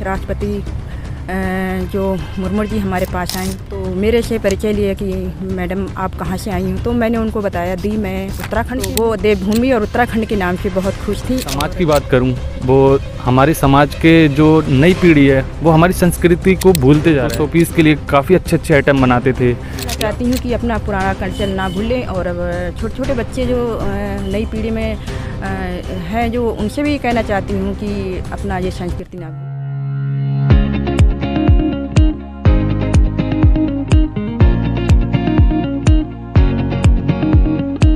राष्ट्रपति जो मुर्मू जी हमारे पास आई तो मेरे से परिचय लिया कि मैडम आप कहाँ से आई हो, तो मैंने उनको बताया दी मैं उत्तराखंड की। वो देवभूमि और उत्तराखंड के नाम से बहुत खुश थी। समाज की बात करूं, वो हमारे समाज के जो नई पीढ़ी है वो हमारी संस्कृति को भूलते जा रहे हैं। 100 पीस के लिए काफ़ी अच्छे आइटम बनाते थे। मैं चाहती हूँ कि अपना पुराना कल्चर ना भूलें और अब छोटे छोटे बच्चे जो नई पीढ़ी में हैं जो उनसे भी कहना चाहती हूँ कि अपना ये संस्कृति ना भूलें।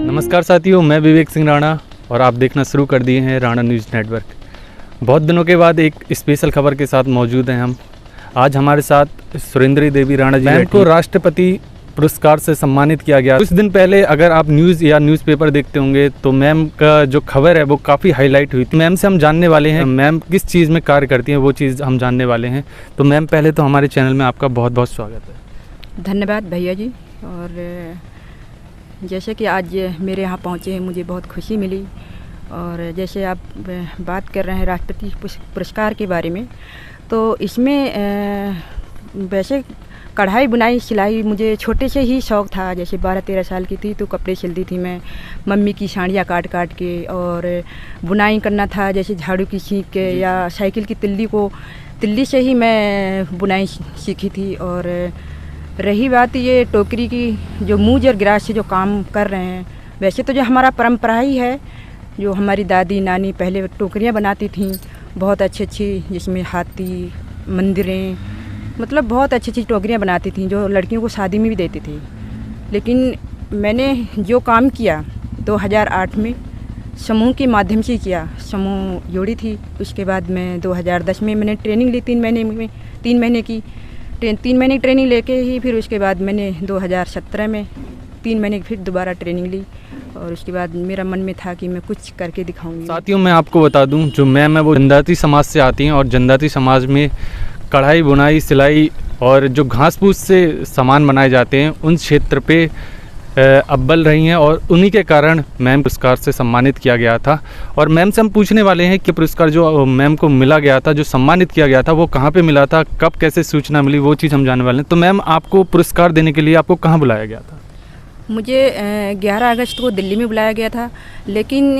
नमस्कार साथियों, मैं विवेक सिंह राणा और आप देखना शुरू कर दिए हैं राणा न्यूज़ नेटवर्क। बहुत दिनों के बाद एक स्पेशल खबर के साथ मौजूद हैं हम। आज हमारे साथ सुरेंद्री देवी राणा जी, मैम को राष्ट्रपति पुरस्कार से सम्मानित किया गया। कुछ दिन पहले अगर आप न्यूज़ या न्यूज़पेपर देखते होंगे तो मैम का जो खबर है वो काफ़ी हाईलाइट हुई थी। मैम से हम जानने वाले हैं मैम किस चीज़ में कार्य करती हैं, वो चीज़ हम जानने वाले हैं। तो मैम पहले तो हमारे चैनल में आपका बहुत बहुत स्वागत है। धन्यवाद भैया जी। और जैसे कि आज मेरे यहाँ पहुँचे मुझे बहुत खुशी मिली। और जैसे आप बात कर रहे हैं राष्ट्रपति पुरस्कार के बारे में, तो इसमें वैसे कढ़ाई बुनाई सिलाई मुझे छोटे से ही शौक़ था। जैसे 12-13 साल की थी तो कपड़े सिलती थी मैं, मम्मी की साड़ियाँ काट काट के। और बुनाई करना था जैसे झाड़ू की सीख के या साइकिल की तिल्ली से ही मैं बुनाई सीखी थी। और रही बात ये टोकरी की, जो मूंज और गिरास से जो काम कर रहे हैं, वैसे तो जो हमारा परंपरा ही है, जो हमारी दादी नानी पहले टोकरियाँ बनाती थीं बहुत अच्छी, जिसमें हाथी मंदिरें, मतलब बहुत अच्छी टोकरियाँ बनाती थीं जो लड़कियों को शादी में भी देती थी। लेकिन मैंने जो काम किया 2008 में समूह के माध्यम से किया, समूह जोड़ी थी। उसके बाद मैं 2010 में मैंने ट्रेनिंग ली 3 महीने की 3 महीने की ट्रेनिंग लेके ही फिर उसके बाद मैंने 2017 में 3 महीने की फिर दोबारा ट्रेनिंग ली। और उसके बाद मेरा मन में था कि मैं कुछ करके दिखाऊंगी। साथियों, मैं आपको बता दूं, जो मैम है वो जनजाति समाज से आती हैं और जनजाति समाज में कढ़ाई बुनाई सिलाई और जो घास फूस से सामान बनाए जाते हैं उन क्षेत्र पे अव्वल रही हैं और उन्हीं के कारण मैम पुरस्कार से सम्मानित किया गया था। और मैम से हम पूछने वाले हैं कि पुरस्कार जो मैम को मिला गया था, जो सम्मानित किया गया था, वो कहाँ पे मिला था, कब कैसे सूचना मिली, वो चीज़ हम जानने वाले हैं। तो मैम, आपको पुरस्कार देने के लिए आपको कहाँ बुलाया गया था? मुझे 11 अगस्त को दिल्ली में बुलाया गया था, लेकिन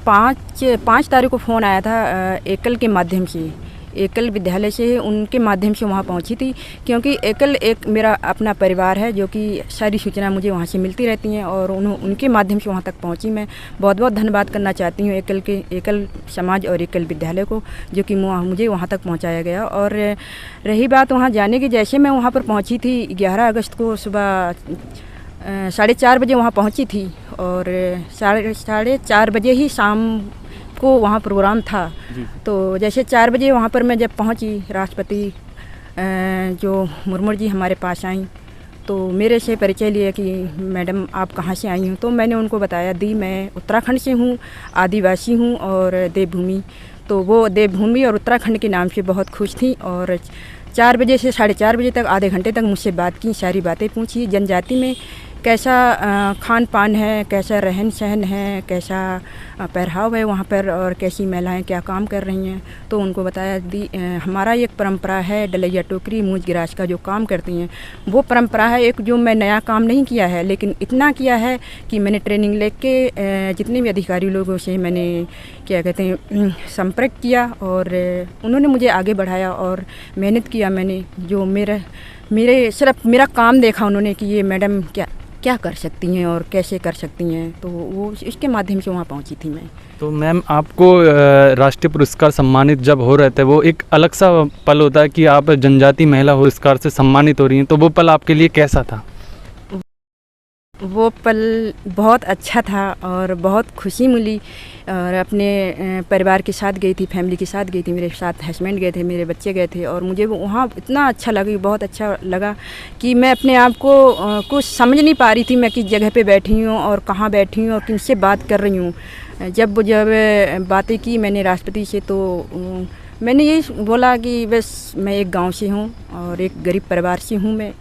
5 तारीख को फ़ोन आया था एकल के माध्यम से, एकल विद्यालय से, उनके माध्यम से वहाँ पहुँची थी। क्योंकि एकल एक मेरा अपना परिवार है जो कि सारी सूचना मुझे वहाँ से मिलती रहती हैं और उनके माध्यम से वहाँ तक पहुँची। मैं बहुत बहुत धन्यवाद करना चाहती हूँ एकल समाज और एकल विद्यालय को, जो कि मुझे वहाँ तक पहुँचाया गया। और रही बात वहाँ जाने की, जैसे मैं वहाँ पर पहुँची थी 11 अगस्त को सुबह 4:30 बजे वहाँ पहुँची थी और 4:30 बजे ही शाम को वहाँ प्रोग्राम था। तो जैसे 4 बजे वहाँ पर मैं जब पहुँची, राष्ट्रपति जो मुर्मू जी हमारे पास आई तो मेरे से परिचय लिया कि मैडम आप कहाँ से आई हो, तो मैंने उनको बताया दी मैं उत्तराखंड से हूँ, आदिवासी हूँ और देवभूमि। तो वो देवभूमि और उत्तराखंड के नाम से बहुत खुश थी और 4 बजे से 4:30 बजे तक आधे घंटे तक मुझसे बात की, सारी बातें पूछी। जनजाति में कैसा खान पान है, कैसा रहन सहन है, कैसा पहराव है वहाँ पर और कैसी महिलाएं क्या काम कर रही हैं। तो उनको बताया दी हमारा एक परंपरा है डलैया टोकरी मूंज गिरास का जो काम करती हैं, वो परंपरा है। एक जो मैं नया काम नहीं किया है, लेकिन इतना किया है कि मैंने ट्रेनिंग लेके जितने भी अधिकारी लोगों से मैंने क्या कहते हैं संपर्क किया और उन्होंने मुझे आगे बढ़ाया और मेहनत किया। मैंने जो मेरे सिर्फ मेरा काम देखा उन्होंने कि ये मैडम क्या कर सकती हैं और कैसे कर सकती हैं, तो वो इसके माध्यम से वहाँ पहुँची थी मैं। तो मैम, आपको राष्ट्रीय पुरस्कार सम्मानित जब हो रहे थे, वो एक अलग सा पल होता है कि आप जनजाति महिला पुरस्कार से सम्मानित हो रही हैं, तो वो पल आपके लिए कैसा था? वो पल बहुत अच्छा था और बहुत खुशी मिली। और अपने परिवार के साथ गई थी, फैमिली के साथ गई थी, मेरे साथ हस्बैंड गए थे, मेरे बच्चे गए थे। और मुझे वहाँ इतना अच्छा लगा, बहुत अच्छा लगा कि मैं अपने आप को कुछ समझ नहीं पा रही थी मैं किस जगह पे बैठी हूँ और कहाँ बैठी हूँ और किनसे बात कर रही हूँ। जब बातें की मैंने राष्ट्रपति से, तो मैंने यही बोला कि बस मैं एक गांव से हूँ और एक गरीब परिवार से हूँ मैं,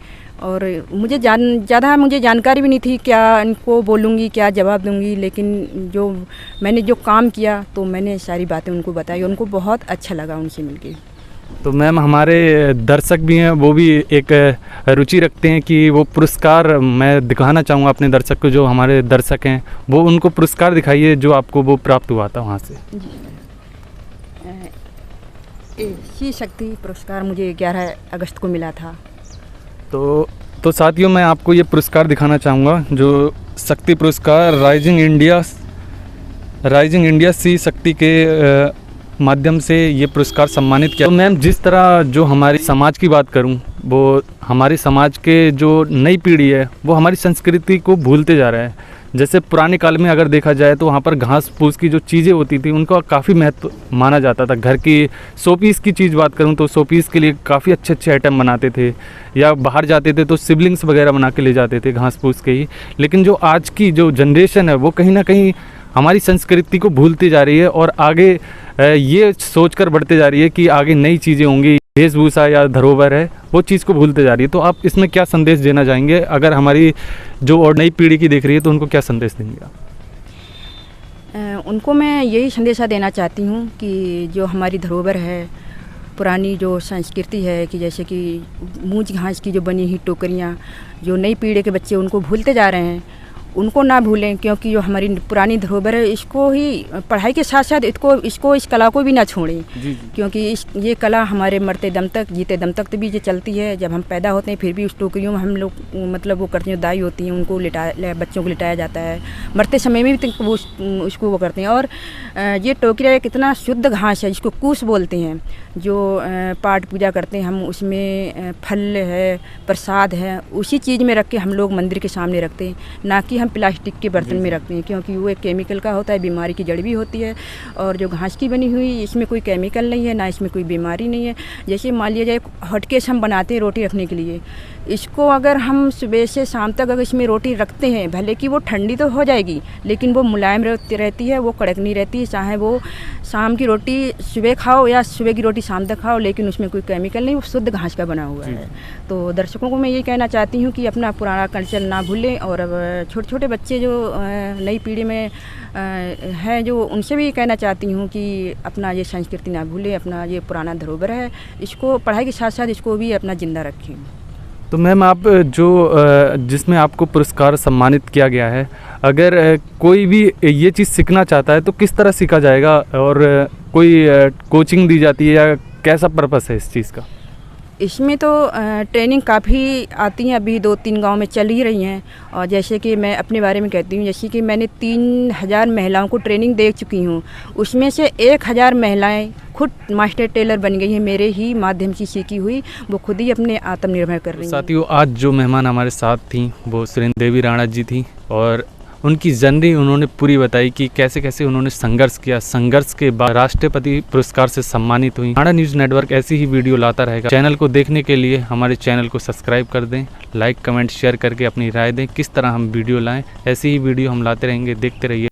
और मुझे ज़्यादा मुझे जानकारी भी नहीं थी क्या इनको बोलूँगी, क्या जवाब दूँगी, लेकिन मैंने जो काम किया तो मैंने सारी बातें उनको बताई, उनको बहुत अच्छा लगा उनसे मिलके। तो मैम हमारे दर्शक भी हैं, वो भी एक रुचि रखते हैं कि वो पुरस्कार मैं दिखाना चाहूँगा अपने दर्शक को, जो हमारे दर्शक हैं वो उनको पुरस्कार दिखाइए जो आपको वो प्राप्त हुआ था वहाँ से। श्री शक्ति पुरस्कार मुझे 11 अगस्त को मिला था। तो साथियों मैं आपको ये पुरस्कार दिखाना चाहूँगा, जो शक्ति पुरस्कार राइजिंग इंडिया सी शक्ति के माध्यम से ये पुरस्कार सम्मानित किया। तो मैम जिस तरह जो हमारी समाज की बात करूं, वो हमारे समाज के जो नई पीढ़ी है वो हमारी संस्कृति को भूलते जा रहा है। जैसे पुराने काल में अगर देखा जाए तो वहाँ पर घास फूस की जो चीज़ें होती थी उनका काफ़ी महत्व माना जाता था। घर की शोपीस की चीज़ बात करूँ तो शोपीस के लिए काफ़ी अच्छे अच्छे आइटम बनाते थे, या बाहर जाते थे तो सिबलिंग्स वगैरह बना के ले जाते थे घास फूस के ही। लेकिन जो आज की जो जनरेशन है वो कहीं ना कहीं हमारी संस्कृति को भूलती जा रही है और आगे ये सोचकर बढ़ते जा रही है कि आगे नई चीज़ें होंगी, वेशभूषा या धरोहर है वो चीज़ को भूलते जा रही है। तो आप इसमें क्या संदेश देना चाहेंगे, अगर हमारी जो और नई पीढ़ी की देख रही है तो उनको क्या संदेश देंगे आप? उनको मैं यही संदेशा देना चाहती हूँ कि जो हमारी धरोहर है, पुरानी जो संस्कृति है, कि जैसे कि मूंज घास की जो बनी हुई टोकरियाँ जो नई पीढ़ी के बच्चे उनको भूलते जा रहे हैं, उनको ना भूलें, क्योंकि जो हमारी पुरानी धरोहर है इसको ही पढ़ाई के साथ साथ इस कला को भी ना छोड़ें। क्योंकि ये कला हमारे मरते दम तक, जीते दम तक तो भी ये चलती है। जब हम पैदा होते हैं फिर भी उस टोकरियों में हम लोग मतलब वो करते हैं, दाई होती हैं उनको बच्चों को लिटाया जाता है, मरते समय में भी वो उसको वो करते हैं। और ये टोकरिया एक इतना शुद्ध घास है जिसको कूस बोलते हैं, जो पाठ पूजा करते हैं हम, उसमें फल है, प्रसाद है, उसी चीज़ में रख के हम लोग मंदिर के सामने रखते हैं, ना कि हम प्लास्टिक के बर्तन में रखते हैं, क्योंकि वो एक केमिकल का होता है, बीमारी की जड़ भी होती है। और जो घास की बनी हुई इसमें कोई केमिकल नहीं है, ना इसमें कोई बीमारी नहीं है। जैसे मान लिया जाए हॉटकेस हम बनाते हैं रोटी रखने के लिए, इसको अगर हम सुबह से शाम तक अगर इसमें रोटी रखते हैं, भले कि वो ठंडी तो हो जाएगी लेकिन वो मुलायम रहती है, वो कड़क नहीं रहती। चाहे वो शाम की रोटी सुबह खाओ या सुबह की रोटी शाम तक खाओ, लेकिन उसमें कोई केमिकल नहीं, वो शुद्ध घास का बना हुआ है। तो दर्शकों को मैं ये कहना चाहती हूँ कि अपना पुराना कल्चर ना भूलें, और अब छोटे बच्चे जो नई पीढ़ी में हैं जो उनसे भी कहना चाहती हूँ कि अपना ये संस्कृति ना भूलें, अपना ये पुराना धरोहर है, इसको पढ़ाई के साथ साथ इसको भी अपना ज़िंदा रखें। तो मैम आप जो जिसमें आपको पुरस्कार सम्मानित किया गया है, अगर कोई भी ये चीज़ सीखना चाहता है तो किस तरह सीखा जाएगा, और कोई कोचिंग दी जाती है या कैसा पर्पस है इस चीज़ का? इसमें तो ट्रेनिंग काफ़ी आती हैं, अभी 2-3 गांव में चल ही रही हैं। और जैसे कि मैं अपने बारे में कहती हूँ, जैसे कि मैंने 3000 महिलाओं को ट्रेनिंग दे चुकी हूँ, उसमें से 1000 महिलाएं खुद मास्टर टेलर बन गई हैं, मेरे ही माध्यम से सीखी हुई, वो खुद ही अपने आत्मनिर्भर कर रही हैं। साथियों आज जो मेहमान हमारे साथ थी वो सुरेंद्र देवी राणा जी थी, और उनकी जर्नी उन्होंने पूरी बताई कि कैसे कैसे उन्होंने संघर्ष किया, संघर्ष के बाद राष्ट्रपति पुरस्कार से सम्मानित हुई। राणा न्यूज़ नेटवर्क ऐसी ही वीडियो लाता रहेगा। चैनल को देखने के लिए हमारे चैनल को सब्सक्राइब कर दें, लाइक कमेंट शेयर करके अपनी राय दें किस तरह हम वीडियो लाएं। ऐसी ही वीडियो हम लाते रहेंगे, देखते रहिए।